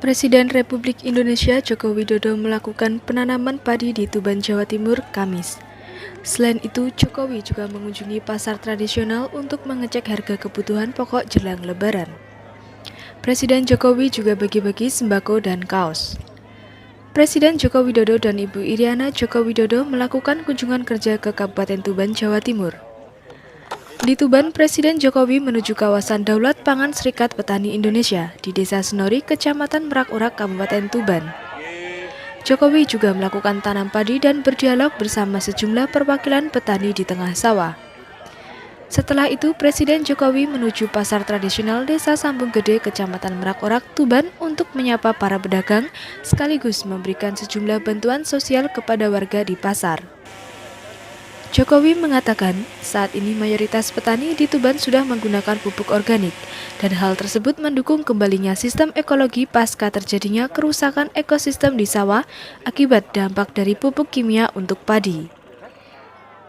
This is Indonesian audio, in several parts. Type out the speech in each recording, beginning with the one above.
Presiden Republik Indonesia Joko Widodo melakukan penanaman padi di Tuban, Jawa Timur, Kamis. Selain itu, Jokowi juga mengunjungi pasar tradisional untuk mengecek harga kebutuhan pokok jelang Lebaran. Presiden Jokowi juga bagi-bagi sembako dan kaos. Presiden Joko Widodo dan Ibu Iriana Joko Widodo melakukan kunjungan kerja ke Kabupaten Tuban, Jawa Timur. Di Tuban, Presiden Jokowi menuju kawasan Daulat Pangan Serikat Petani Indonesia di Desa Senori, Kecamatan Merak-Urak, Kabupaten Tuban. Jokowi juga melakukan tanam padi dan berdialog bersama sejumlah perwakilan petani di tengah sawah. Setelah itu, Presiden Jokowi menuju pasar tradisional Desa Sambung Gede, Kecamatan Merak-Urak, Tuban untuk menyapa para pedagang sekaligus memberikan sejumlah bantuan sosial kepada warga di pasar. Jokowi mengatakan saat ini mayoritas petani di Tuban sudah menggunakan pupuk organik dan hal tersebut mendukung kembalinya sistem ekologi pasca terjadinya kerusakan ekosistem di sawah akibat dampak dari pupuk kimia untuk padi.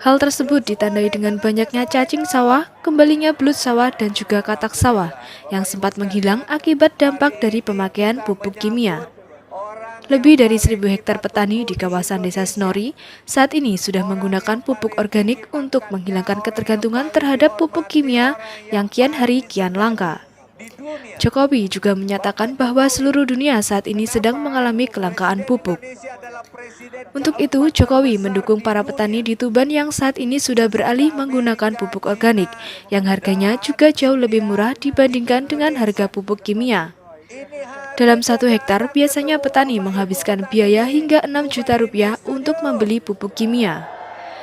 Hal tersebut ditandai dengan banyaknya cacing sawah, kembalinya belut sawah dan juga katak sawah yang sempat menghilang akibat dampak dari pemakaian pupuk kimia. Lebih dari 1.000 hektar petani di kawasan Desa Senori saat ini sudah menggunakan pupuk organik untuk menghilangkan ketergantungan terhadap pupuk kimia yang kian hari kian langka. Jokowi juga menyatakan bahwa seluruh dunia saat ini sedang mengalami kelangkaan pupuk. Untuk itu, Jokowi mendukung para petani di Tuban yang saat ini sudah beralih menggunakan pupuk organik yang harganya juga jauh lebih murah dibandingkan dengan harga pupuk kimia. Dalam 1 hektar, biasanya petani menghabiskan biaya hingga 6 juta rupiah untuk membeli pupuk kimia.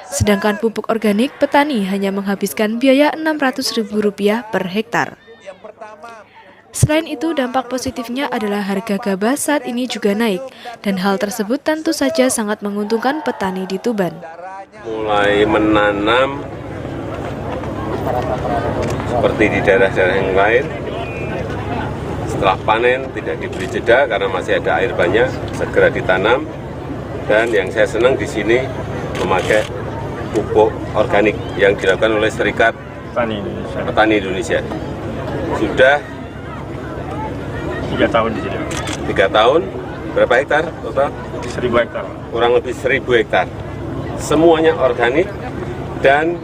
Sedangkan pupuk organik, petani hanya menghabiskan biaya Rp600.000 per hektar. Selain itu, dampak positifnya adalah harga gabah saat ini juga naik, dan hal tersebut tentu saja sangat menguntungkan petani di Tuban. Mulai menanam seperti di daerah-daerah yang lain, setelah panen tidak diberi jeda karena masih ada air banyak, segera ditanam. Dan yang saya senang di sini memakai pupuk organik yang dilakukan oleh Serikat Petani Indonesia. Sudah 3 tahun di sini. 3 tahun, berapa hektar total? 1.000 hektar. Kurang lebih 1.000 hektar. Semuanya organik dan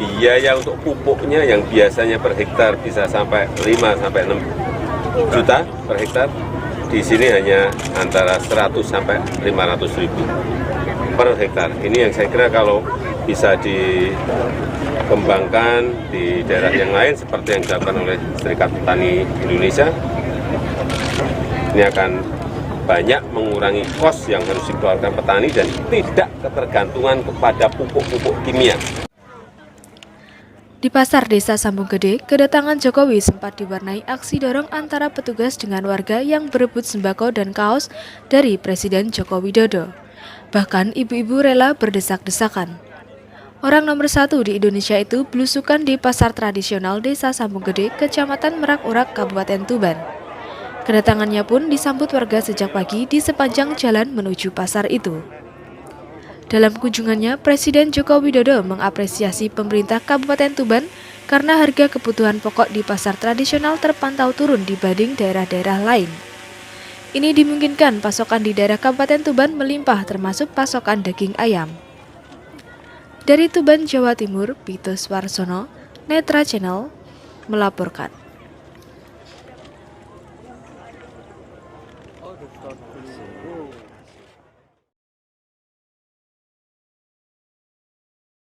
biaya untuk pupuknya yang biasanya per hektar bisa sampai 5-6 juta per hektar, di sini hanya antara 100 sampai 500 ribu per hektar. Ini yang saya kira kalau bisa dikembangkan di daerah yang lain seperti yang dilakukan oleh Serikat Petani Indonesia, ini akan banyak mengurangi kos yang harus dikeluarkan petani dan tidak ketergantungan kepada pupuk-pupuk kimia. Di pasar Desa Sambung Gede, kedatangan Jokowi sempat diwarnai aksi dorong antara petugas dengan warga yang berebut sembako dan kaos dari Presiden Joko Widodo. Bahkan ibu-ibu rela berdesak-desakan. Orang nomor 1 di Indonesia itu belusukan di pasar tradisional Desa Sambung Gede, Kecamatan Merak-Urak, Kabupaten Tuban. Kedatangannya pun disambut warga sejak pagi di sepanjang jalan menuju pasar itu. Dalam kunjungannya, Presiden Joko Widodo mengapresiasi pemerintah Kabupaten Tuban karena harga kebutuhan pokok di pasar tradisional terpantau turun dibanding daerah-daerah lain. Ini dimungkinkan pasokan di daerah Kabupaten Tuban melimpah termasuk pasokan daging ayam. Dari Tuban, Jawa Timur, Pito Swarsono, Netra Channel, melaporkan.